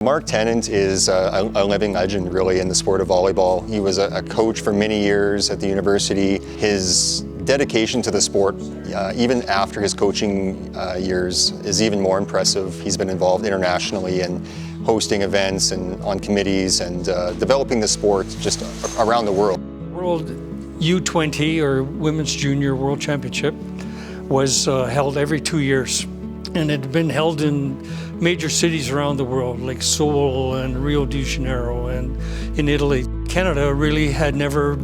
Mark Tennant is a living legend really in the sport of volleyball. He was a coach for many years at the university. His dedication to the sport, even after his coaching years, is even more impressive. He's been involved internationally in hosting events and on committees and developing the sport just around the world. World U20 or Women's Junior World Championship was held every 2 years. And it had been held in major cities around the world, like Seoul and Rio de Janeiro and in Italy. Canada really had never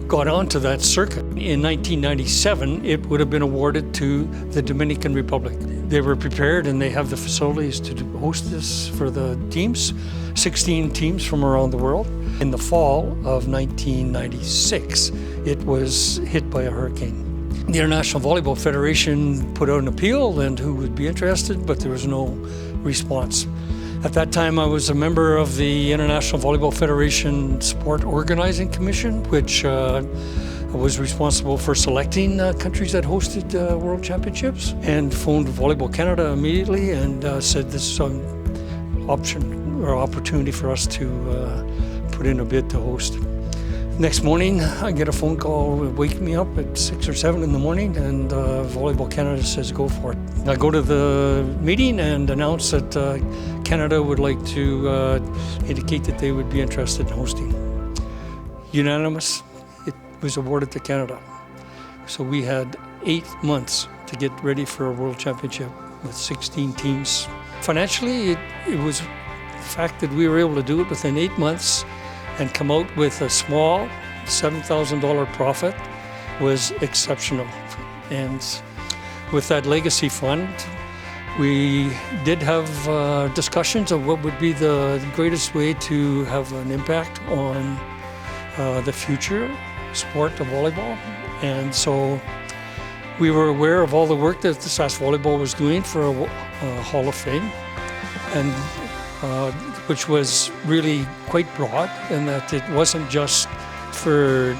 got onto that circuit. In 1997, it would have been awarded to the Dominican Republic. They were prepared and they have the facilities to host this for the teams, 16 teams from around the world. In the fall of 1996, it was hit by a hurricane. The International Volleyball Federation put out an appeal and who would be interested, but there was no response. At that time, I was a member of the International Volleyball Federation Sport Organizing Commission, which was responsible for selecting countries that hosted World Championships, and phoned Volleyball Canada immediately and said this is an option or opportunity for us to put in a bid to host. Next morning, I get a phone call waking me up at 6 or 7 in the morning, and Volleyball Canada says go for it. I go to the meeting and announce that Canada would like to indicate that they would be interested in hosting. Unanimous, it was awarded to Canada. So we had 8 months to get ready for a World Championship with 16 teams. Financially, it was the fact that we were able to do it within 8 months and come out with a small $7,000 profit was exceptional. And with that legacy fund, we did have discussions of what would be the greatest way to have an impact on the future sport of volleyball. And so we were aware of all the work that the Sask Volleyball was doing for a Hall of Fame, and which was really quite broad, and that it wasn't just for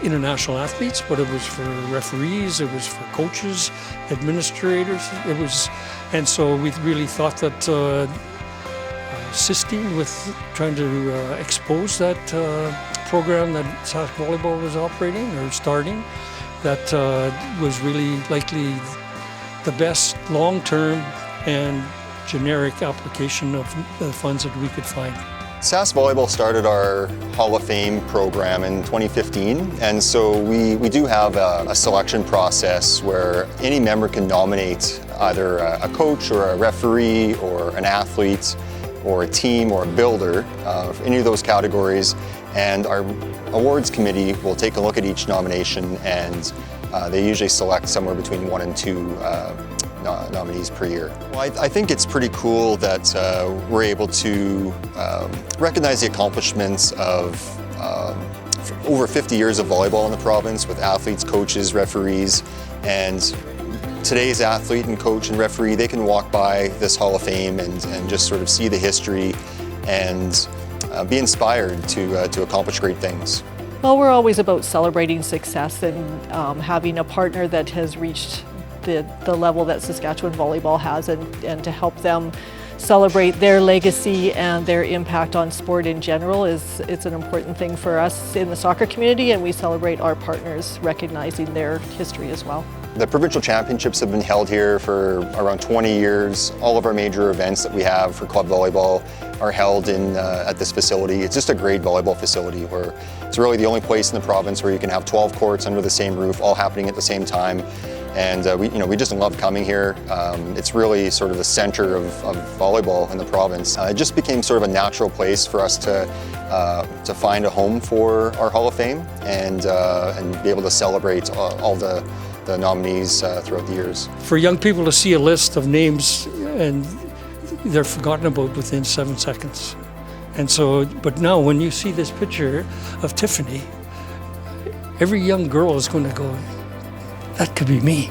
international athletes, but it was for referees, it was for coaches, administrators, and so we really thought that assisting with trying to expose that program that Sask Volleyball was operating or starting, that was really likely the best long-term and generic application of the funds that we could find. Sask Volleyball started our Hall of Fame program in 2015, and so we do have a selection process where any member can nominate either a coach or a referee or an athlete or a team or a builder, any of those categories, and our awards committee will take a look at each nomination, and they usually select somewhere between 1 and 2 nominees per year. Well, I think it's pretty cool that we're able to recognize the accomplishments of over 50 years of volleyball in the province with athletes, coaches, referees, and today's athlete and coach and referee, they can walk by this Hall of Fame and just sort of see the history and be inspired to accomplish great things. Well, we're always about celebrating success and having a partner that has reached the level that Saskatchewan Volleyball has, and to help them celebrate their legacy and their impact on sport in general it's an important thing for us in the soccer community, and we celebrate our partners recognizing their history as well. The provincial championships have been held here for around 20 years. All of our major events that we have for club volleyball are held at this facility. It's just a great volleyball facility where it's really the only place in the province where you can have 12 courts under the same roof, all happening at the same time. And we just love coming here. It's really sort of the center of volleyball in the province. It just became sort of a natural place for us to find a home for our Hall of Fame and be able to celebrate all the nominees throughout the years. For young people to see a list of names and they're forgotten about within 7 seconds. And so, but now when you see this picture of Tiffany, every young girl is going to go, that could be me.